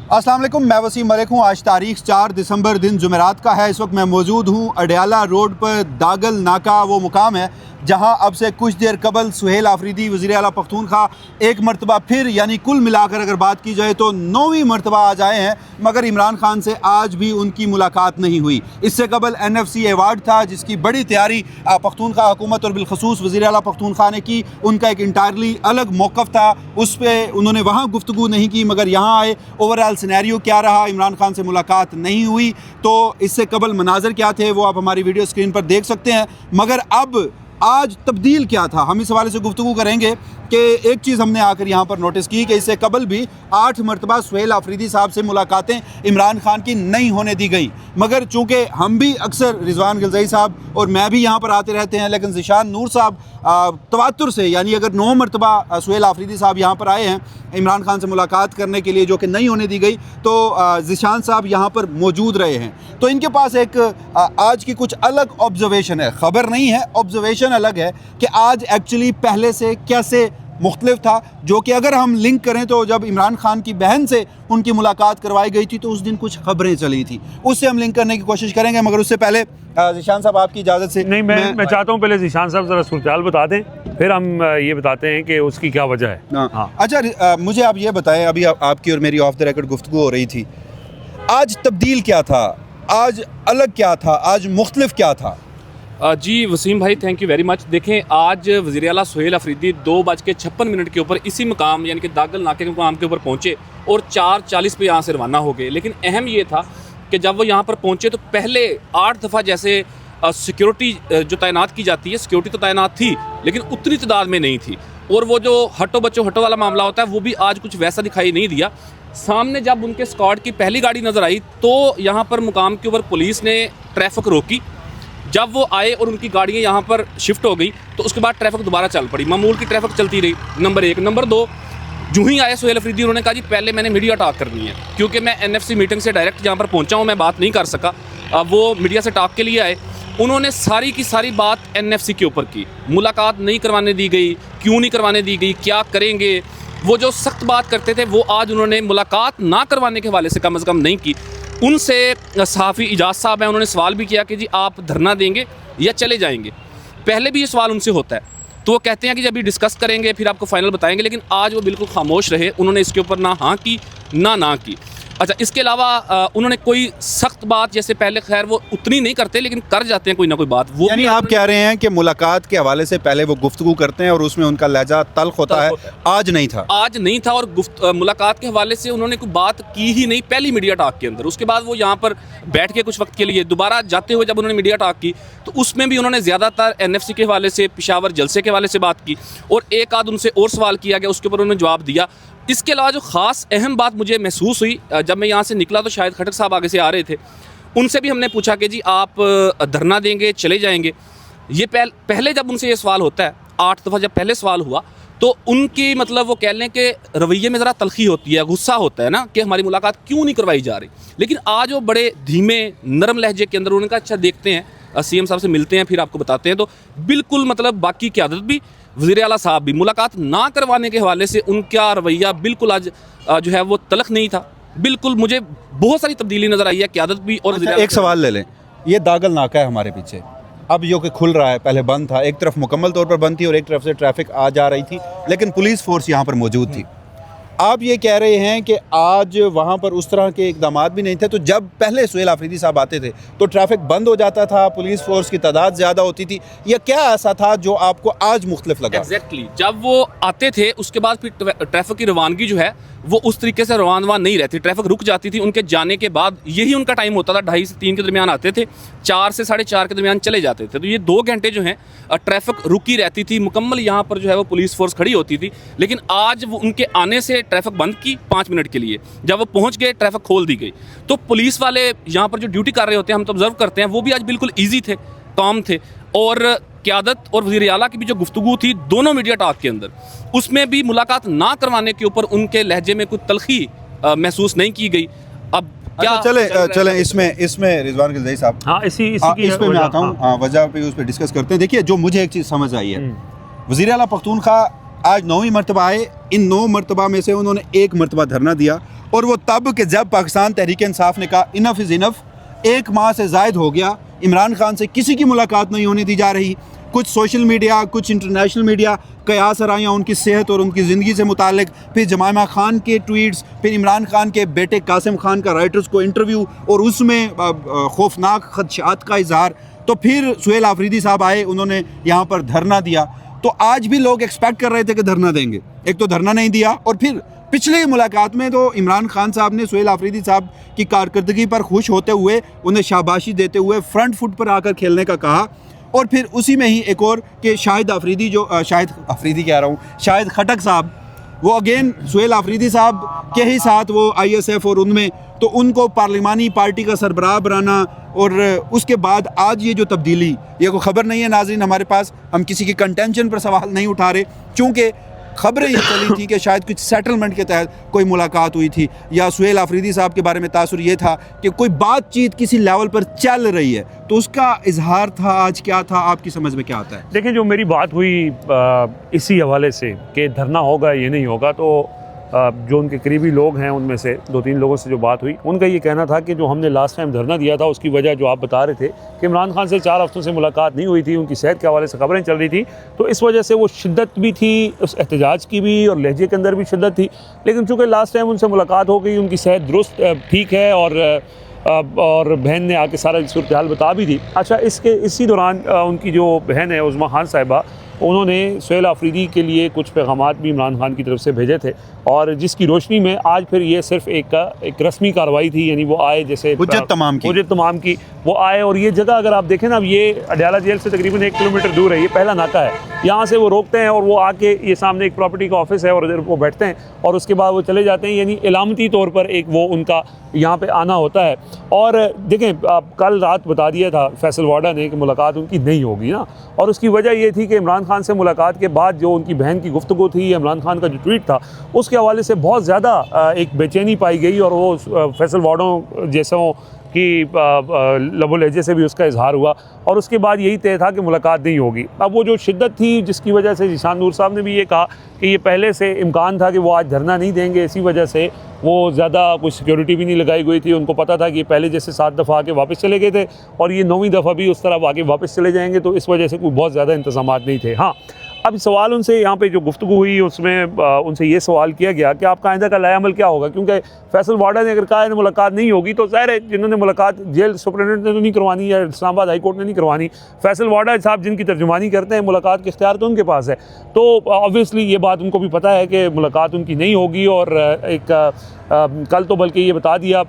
अस्सलाम वालेकुम, मैं वसीम मलिक हूँ। आज तारीख 4 दिसंबर दिन जुमेरात का है। इस वक्त मैं मौजूद हूँ अडयाला रोड पर दागल नाका, वो मुकाम है जहाँ अब से कुछ देर कबल सुहेल आफरीदी वज़ीर आला पख्तूनख्वा एक मरतबा फिर यानी कुल मिलाकर अगर बात की जाए तो 9वीं मरतबा आज आए हैं, मगर इमरान खान से आज भी उनकी मुलाकात नहीं हुई। इससे कबल NFC अवार्ड था जिसकी बड़ी तैयारी पख्तूनख्वा हुकूमत और बिलखसूस वज़ीर आला पख्तूनख्वा ने की। उनका एक इंटायरली अलग मौक़िफ़ था, उस पर उन्होंने वहाँ गुफ्तगू नहीं की, मगर यहाँ आए। ओवरऑल सिनेरियो क्या रहा, इमरान खान से मुलाकात नहीं हुई, तो इससे कबल मनाजर क्या थे वो आप हमारी वीडियो स्क्रीन पर देख सकते हैं। मगर अब आज तब्दील क्या था, हम इस हवाले से गुफ्तगू करेंगे कि एक चीज़ हमने आकर यहाँ पर नोटिस की कि इससे कबल भी 8 मरतबा सुहेल आफरीदी साहब से मुलाकातें इमरान खान की नहीं होने दी गई, मगर चूँकि हम भी अक्सर रिजवान गिलज़ई साहब और मैं भी यहाँ पर आते रहते हैं, लेकिन ज़ीशान नूर साहब तवातुर से यानी अगर 9 मरतबा सुहेल आफरीदी साहब यहाँ पर आए हैं इमरान खान से मुलाकात करने के लिए, जो कि नहीं होने दी गई, तो ज़ीशान साहब यहाँ पर मौजूद रहे हैं। तो इनके पास एक आज की कुछ अलग ऑब्जर्वेशन है, ख़बर नहीं है, ऑब्जर्वेशन अलग है कि आज एक्चुअली पहले से कैसे मुख्तलिफ था, जो कि अगर हम लिंक करें तो जब इमरान खान की बहन से उनकी मुलाकात करवाई गई थी तो उस दिन कुछ खबरें चली थी, उससे हम लिंक करने की कोशिश करेंगे। मगर उससे पहले ज़ीशान साहब आपकी इजाज़त से नहीं, मैं चाहता हूँ पहले ज़ीशान साहब ज़रा सूरत-ए-हाल बता दें, फिर हम ये बताते हैं कि उसकी क्या वजह है। हाँ। अच्छा, मुझे आप ये बताएं, अभी आपकी और मेरी ऑफ द रिकॉर्ड गुफ्तगू हो रही थी, आज तब्दील क्या था, आज अलग क्या था, आज मुख्तलिफ क्या था? जी वसीम भाई, थैंक यू वेरी मच। देखें, आज वज़ीर आला सुहेल आफरीदी 2:56 के ऊपर इसी मुकाम यानी कि दागल नाके के मुकाम के ऊपर पहुँचे और 4:40 पे यहाँ से रवाना हो गए। लेकिन अहम ये था कि जब वो यहाँ पर पहुँचे तो पहले 8 दफ़ा जैसे सिक्योरिटी जो तैनात की जाती है, सिक्योरिटी तो तैनात थी लेकिन उतनी तादाद में नहीं थी, और वो जो हटो बच्चों हटो वाला मामला होता है वो भी आज कुछ वैसा दिखाई नहीं दिया। सामने जब उनके स्क्वाड की पहली गाड़ी नज़र आई तो यहाँ पर मुकाम के ऊपर पुलिस ने ट्रैफिक रोकी। जब वो आए और उनकी गाड़ियाँ यहाँ पर शिफ्ट हो गई तो उसके बाद ट्रैफिक दोबारा चल पड़ी, मामूल की ट्रैफिक चलती रही, नंबर 1। नंबर 2, जो ही आए सुहेल आफरीदी उन्होंने कहा जी पहले मैंने मीडिया टॉक करनी है, क्योंकि मैं NFC मीटिंग से डायरेक्ट यहाँ पर पहुँचा हूँ, मैं बात नहीं कर सका। वो मीडिया से टॉक के लिए आए, उन्होंने सारी की सारी बात NFC के ऊपर की। मुलाकात नहीं करवाने दी गई, क्यों नहीं करवाने दी गई, क्या करेंगे, वो जो सख्त बात करते थे वो आज उन्होंने मुलाकात ना करवाने के हवाले से कम नहीं की। उनसे सहाफ़ी इजाज़ साहब हैं, उन्होंने सवाल भी किया कि जी आप धरना देंगे या चले जाएंगे। पहले भी ये सवाल उनसे होता है तो वो कहते हैं कि जब अभी डिस्कस करेंगे फिर आपको फाइनल बताएंगे, लेकिन आज वो बिल्कुल खामोश रहे, उन्होंने इसके ऊपर ना हाँ की ना की। अच्छा, इसके अलावा उन्होंने कोई सख्त बात, जैसे पहले खैर वो उतनी नहीं करते लेकिन कर जाते हैं कोई ना कोई बात, वो यानी आप कह रहे हैं कि मुलाकात के हवाले से पहले वो गुफ्तगू करते हैं और उसमें उनका लहजा तल्ख होता है, आज नहीं था। आज नहीं था, और मुलाकात के हवाले से उन्होंने कोई बात की ही नहीं पहली मीडिया टॉक के अंदर। उसके बाद वो यहाँ पर बैठ के कुछ वक्त के लिए दोबारा जाते हुए जब उन्होंने मीडिया टॉक की तो उसमें भी उन्होंने ज़्यादातर NFC के हवाले से, पेशावर जलसे के हवाले से बात की, और एक आध उनसे और सवाल किया गया, उसके ऊपर उन्होंने जवाब दिया। इसके अलावा जो ख़ास अहम बात मुझे महसूस हुई, जब मैं यहाँ से निकला तो शायद खटक साहब आगे से आ रहे थे, उनसे भी हमने पूछा कि जी आप धरना देंगे चले जाएंगे। ये पहले जब उनसे ये सवाल होता है, 8 दफ़ा जब पहले सवाल हुआ तो उनकी मतलब वो कह लें कि रवैये में ज़रा तलखी होती है, गुस्सा होता है ना कि हमारी मुलाकात क्यों नहीं करवाई जा रही। लेकिन आज वो बड़े धीमे नरम लहजे के अंदर उन्होंने कहा अच्छा देखते हैं, CM साहब से मिलते हैं फिर आपको बताते हैं। तो बिल्कुल मतलब बाकी क़यादत भी, वज़ीर आला साहब भी, मुलाकात ना करवाने के हवाले से उनका रवैया बिल्कुल आज जो है वो तलख नहीं था। बिल्कुल मुझे बहुत सारी तब्दीली नज़र आई है, क़यादत भी। और अच्छा, एक सवाल ले लें, ये दागल नाका है हमारे पीछे, अब जो कि खुल रहा है, पहले बंद था, एक तरफ मुकम्मल तौर पर बंद थी और एक तरफ से ट्रैफिक आ जा रही थी, लेकिन पुलिस फोर्स यहाँ पर मौजूद थी। आप ये कह रहे हैं कि आज वहाँ पर उस तरह के इकदाम भी नहीं थे, तो जब पहले सुहेल आफरीदी साहब आते थे तो ट्रैफिक बंद हो जाता था, पुलिस फोर्स की तादाद ज़्यादा होती थी, या क्या ऐसा था जो आपको आज मुख्तलिफ लगा? एग्जैक्टली, जब वो आते थे उसके बाद फिर ट्रैफिक की रवानगी जो है वो उस तरीके से रवानवा नहीं रहती, ट्रैफिक रुक जाती थी। उनके जाने के बाद यही उनका टाइम होता था, 2:30 से 3 के दरमियान आते थे, 4 से 4:30 के दरमियान चले जाते थे। तो ये 2 घंटे जो हैं ट्रैफिक रुकी रहती थी, मुकम्मल यहाँ पर जो है वो पुलिस फोर्स खड़ी होती थी। लेकिन आज वो उनके आने से ट्रैफिक बंद की 5 मिनट के लिए, जब वो पहुँच गए ट्रैफिक खोल दी गई। तो पुलिस वाले यहाँ पर जो ड्यूटी कर रहे होते हैं, हम तो ऑब्जर्व करते हैं, वो भी आज बिल्कुल ईजी थे, काम थे। और क़यादत और वज़ीर आला की भी जो गुफ्तगू थी दोनों मीडिया टॉक के अंदर, उसमें भी मुलाकात ना करवाने के ऊपर उनके लहजे में कोई तलखी महसूस नहीं की गई। अब क्या चलें इसमें रिजवान गिलज़ई साहब, हाँ इसी इस पे मैं आता हूँ, वजह पे उस पर डिस्कस करते हैं। देखिए, जो मुझे एक चीज़ समझ आई है, वज़ीर आला पख्तूनख्वा आज 9वीं मरतबा आए। इन 9 मरतबा में से उन्होंने 1 मरतबा धरना दिया, और वो तब कि जब पाकिस्तान तहरीक इंसाफ ने कहा इनफ इज़ इनफ। 1 माह से ज़ायद हो गया, इमरान खान से किसी की मुलाकात नहीं होने दी जा रही। कुछ सोशल मीडिया, कुछ इंटरनेशनल मीडिया कयास आराइयाँ उनकी सेहत और उनकी ज़िंदगी से मुतालिक, फिर जमाइमा खान के ट्वीट्स, फिर इमरान खान के बेटे कासिम खान का राइटर्स को इंटरव्यू और उसमें खौफनाक खदशात का इजहार। तो फिर सुहेल आफरीदी साहब आए, उन्होंने यहाँ पर धरना दिया। तो आज भी लोग एक्सपेक्ट कर रहे थे कि धरना देंगे, एक तो धरना नहीं दिया, और फिर पिछले मुलाकात में तो इमरान खान साहब ने सुहेल आफरीदी साहब की कारकर्दगी पर खुश होते हुए उन्हें शाबाशी देते हुए फ्रंट फुट पर आकर खेलने का कहा। और फिर उसी में ही एक और कि शाहिद खटक साहब, वो अगेन सुहेल आफरीदी साहब के ही साथ वो ISF और उनमें, तो उनको पार्लिमानी पार्टी का सरबराह बनाना, और उसके बाद आज ये जो तब्दीली, ये कोई ख़बर नहीं है नाज़रीन हमारे पास, हम किसी की कंटेंशन पर सवाल नहीं उठा रहे, चूँकि खबरें ये चली थी कि शायद कुछ सेटलमेंट के तहत कोई मुलाकात हुई थी, या सुहेल आफरीदी साहब के बारे में तासुर ये था कि कोई बातचीत किसी लेवल पर चल रही है, तो उसका इजहार था। आज क्या था, आपकी समझ में क्या आता है? देखिए, जो मेरी बात हुई इसी हवाले से कि धरना होगा ये नहीं होगा, तो जो उनके करीबी लोग हैं उनमें से 2-3 लोगों से जो बात हुई, उनका ये कहना था कि जो हमने लास्ट टाइम धरना दिया था उसकी वजह जो आप बता रहे थे कि इमरान खान से 4 हफ्तों से मुलाकात नहीं हुई थी, उनकी सेहत के हवाले से खबरें चल रही थी, तो इस वजह से वो शिद्दत भी थी, उस एहतजाज की भी और लहजे के अंदर भी शिद्दत थी। लेकिन चूँकि लास्ट टाइम उनसे मुलाकात हो गई, उनकी सेहत दुरुस्त ठीक है, और बहन ने आके सारा सूरत हाल बता भी दी। अच्छा, इसी दौरान उनकी जो बहन है उज़्मा खान साहिबा, उन्होंने सुहेल आफरीदी के लिए कुछ पैगामात भी इमरान खान की तरफ से भेजे थे, और जिसकी रोशनी में आज फिर ये सिर्फ एक रस्मी कार्रवाई थी, यानी वो आए, जैसे हुज्जत तमाम की वो आए। और ये जगह अगर आप देखें ना, अब ये अडयाला जेल से तकरीबन 1 किलोमीटर दूर है, ये पहला नाका है, यहाँ से वो रोकते हैं और वो आके, ये सामने एक प्रॉपर्टी का ऑफिस है और इधर वो बैठते हैं और उसके बाद वो चले जाते हैं, यानी इलामती तौर पर एक वो उनका यहाँ पे आना होता है। और देखें, कल रात बता दिया था फैसल वाडा ने कि मुलाकात उनकी नहीं होगी ना, और उसकी वजह ये थी कि इमरान खान से मुलाकात के बाद जो उनकी बहन की गुफ्तगू थी, इमरान खान का जो ट्वीट था, उसके हवाले से बहुत ज़्यादा एक बेचैनी पाई गई, और वो फैसल वाडों जैसों की लबो लहजे से भी उसका इजहार हुआ, और उसके बाद यही तय था कि मुलाकात नहीं होगी। अब वो जो शिद्दत थी, जिसकी वजह से ज़ीशान नूर साहब ने भी ये कहा कि ये पहले से इम्कान था कि वो आज धरना नहीं देंगे, इसी वजह से वो ज़्यादा कुछ सिक्योरिटी भी नहीं लगाई गई थी। उनको पता था कि ये पहले जैसे 7 दफ़ा आके वापस चले गए थे, और ये 9वीं दफ़ा भी उस तरफ आके वापस चले जाएंगे, तो इस वजह से कोई बहुत ज़्यादा इंतज़ामात नहीं थे। हाँ, अब सवाल उनसे यहाँ पे जो गुफ्तगू हुई उसमें उनसे ये सवाल किया गया कि आपका आइंदा का लायामल क्या होगा, क्योंकि फैसल वाडा ने अगर कहा मुलाकात नहीं होगी, तो ज़ाहिर है जिन्होंने मुलाकात जेल सुपरिटेंडेंट ने तो नहीं करवानी, या इस्लामाबाद हाई कोर्ट ने नहीं करवानी, फैसल वाडा साहब जिनकी तर्जुमानी करते हैं, मुलाकात के इख्तियार तो उनके पास है। तो ऑब्वियसली ये बात उनको भी पता है कि मुलाकात उनकी नहीं होगी, और कल तो बल्कि ये बता दिया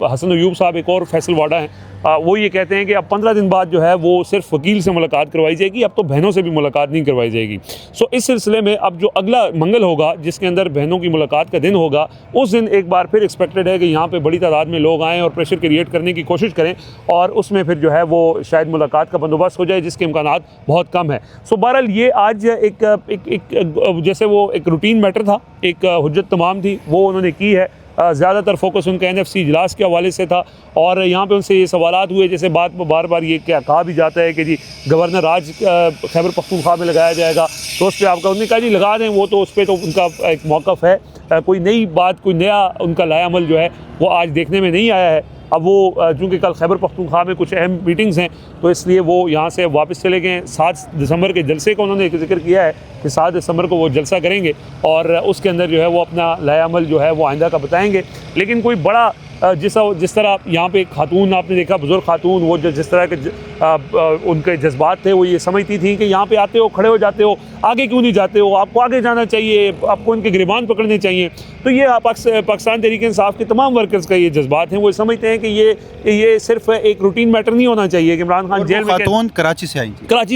हसन अयूब साहब, एक और फैसल वाडा हैं, वो ये कहते हैं कि अब 15 दिन बाद जो है वो सिर्फ वकील से मुलाकात करवाई जाएगी, अब तो बहनों से भी मुलाकात नहीं करवाई जाएगी। सो इस सिलसिले में अब जो अगला मंगल होगा, जिसके अंदर बहनों की मुलाकात का दिन होगा, उस दिन एक बार फिर एक्सपेक्टेड है कि यहाँ पे बड़ी तादाद में लोग आएँ और प्रेशर क्रिएट करने की कोशिश करें, और उसमें फिर जो है वो शायद मुलाकात का बंदोबस्त हो जाए, जिसके इम्कानात बहुत कम है। सो बहरहाल ये आज एक जैसे वो एक रूटीन मैटर था, एक हुज्जत तमाम थी, वो उन्होंने की है। ज़्यादातर फोकस उनका NFC इजलास के हवाले से था, और यहाँ पे उनसे ये सवालात हुए, जैसे बात में बार बार ये क्या कहा भी जाता है कि जी गवर्नर राज खैबर पख्तूनख्वा में लगाया जाएगा, तो उस पर आपका उन्होंने कहा जी लगा दें, वो तो उस पर तो उनका एक मौक़िफ़ है, कोई नई बात, कोई नया उनका लायामल जो है वो आज देखने में नहीं आया है। अब वो चूँकि कल खैबर पख्तूनख्वा में कुछ अहम मीटिंग्स हैं, तो इसलिए वो यहाँ से वापस चले गए। 7 दिसंबर के जलसे का उन्होंने एक जिक्र किया है कि 7 दिसंबर को वो जलसा करेंगे, और उसके अंदर जो है वो अपना लायामल जो है वो आइंदा का बताएंगे। लेकिन कोई बड़ा जिस तरह यहाँ पे खातून आपने देखा, बुज़ुर्ग खातून, वो जो जिस तरह के उनके जज्बात थे, वो ये समझती थी कि यहाँ पे आते हो, खड़े हो जाते हो, आगे क्यों नहीं जाते हो, आपको आगे जाना चाहिए, आपको इनके गिरबान पकड़ने चाहिए। तो ये पाकिस्तान तहरीक इंसाफ के तमाम वर्कर्स का ये जज्बात हैं, वो समझते हैं कि ये सिर्फ एक रूटीन मैटर नहीं होना चाहिए कि इमरान खान जेल में, खातून कराची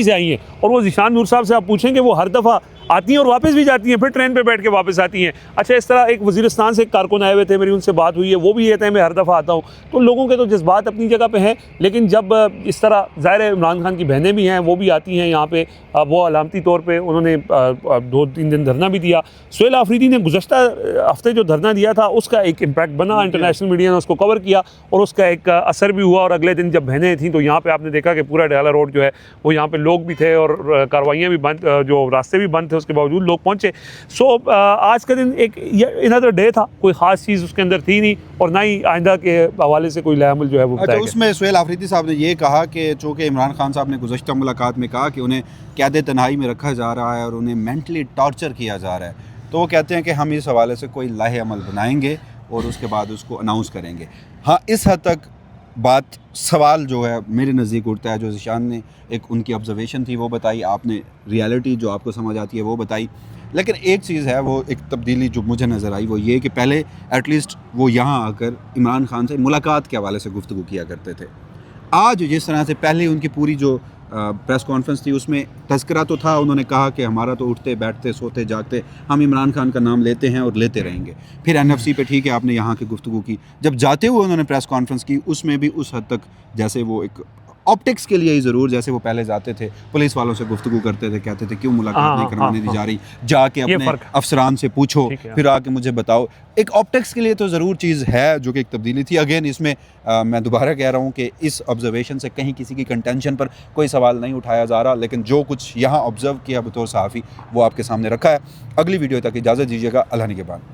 से आई हैं, और वो ज़ीशान नूर साहब से आप पूछेंगे, वो हर दफ़ा आती हैं और वापस भी जाती हैं, फिर ट्रेन पे बैठ के वापस आती हैं। अच्छा, इस तरह एक वज़ीरिस्तान से एक कारकुन आए हुए थे, मेरी उनसे बात हुई है, वो भी कहते हैं मैं हर दफ़ा आता हूँ। तो लोगों के तो जज्बात अपनी जगह पे हैं, लेकिन जब इस तरह ज़ाहिर है इमरान खान की बहनें भी हैं, वो भी आती हैं यहाँ पे, वो अलामती तौर पर उन्होंने 2-3 दिन धरना भी दिया। सुहेल आफरीदी ने गुज़श्ता हफ्ते जो धरना दिया था, उसका एक इम्पैक्ट बना, इंटरनेशनल मीडिया ने उसको कवर किया, और उसका एक असर भी हुआ। और अगले दिन जब बहनें थीं, तो यहाँ पर आपने देखा कि पूरा अडयाला रोड जो है वो यहाँ पर लोग भी थे, और कार्रवाइयाँ भी बंद, जो रास्ते भी बंद थे। थे, उसके बावजूद लोग पहुँचे। सो आज का दिन एक इनअदर डे था, कोई ख़ास चीज़ उसके अंदर थी नहीं, और ना ही आइंदा के हवाले से कोई लामल जो है वो अच्छा, बताया गया। उसमें सुहेल आफरीदी साहब ने ये कहा कि चूँकि इमरान खान साहब ने गुज़श्ता मुलाकात में कहा कि उन्हें क़ैद तन्हाई में रखा जा रहा है और उन्हें मेंटली टॉर्चर किया जा रहा है, तो वो कहते हैं कि हम इस हवाले से कोई लाहे अमल बनाएंगे और उसके बाद उसको अनाउंस करेंगे। हाँ, इस हद तक बात सवाल जो है मेरे नज़दीक उठता है। जो ज़िशान ने एक उनकी ऑब्जर्वेशन थी वो बताई, आपने रियलिटी जो आपको समझ आती है वो बताई, लेकिन एक चीज़ है, वो एक तब्दीली जो मुझे नज़र आई वो ये कि पहले एटलीस्ट वो यहाँ आकर इमरान खान से मुलाकात के हवाले से गुफ्तगू किया करते थे। आज जिस तरह से पहले उनकी पूरी जो प्रेस कॉन्फ्रेंस थी उसमें तज़किरा तो था, उन्होंने कहा कि हमारा तो उठते बैठते सोते जागते हम इमरान खान का नाम लेते हैं और लेते रहेंगे। फिर NFC पे ठीक है आपने यहाँ की गुफ्तगू की, जब जाते हुए उन्होंने प्रेस कॉन्फ्रेंस की उसमें भी उस हद तक जैसे वो एक ऑप्टिक्स के लिए ही ज़रूर, जैसे वो पहले जाते थे पुलिस वालों से गुफ्तगू करते थे, कहते थे क्यों मुलाकात नहीं करवाने दी जा रही, जाके अपने अफसरान से पूछो, फिर आके मुझे बताओ। एक ऑप्टिक्स के लिए तो ज़रूर चीज़ है जो कि एक तब्दीली थी। अगेन इसमें मैं दोबारा कह रहा हूँ कि इस ऑब्जर्वेशन से कहीं किसी की कंटेंशन पर कोई सवाल नहीं उठाया जा रहा, लेकिन जो कुछ यहाँ ऑब्ज़र्व किया बतौर सहाफ़ी वो आपके सामने रखा है। अगली वीडियो तक इजाज़त दीजिएगा। अल्लाह निगहबान।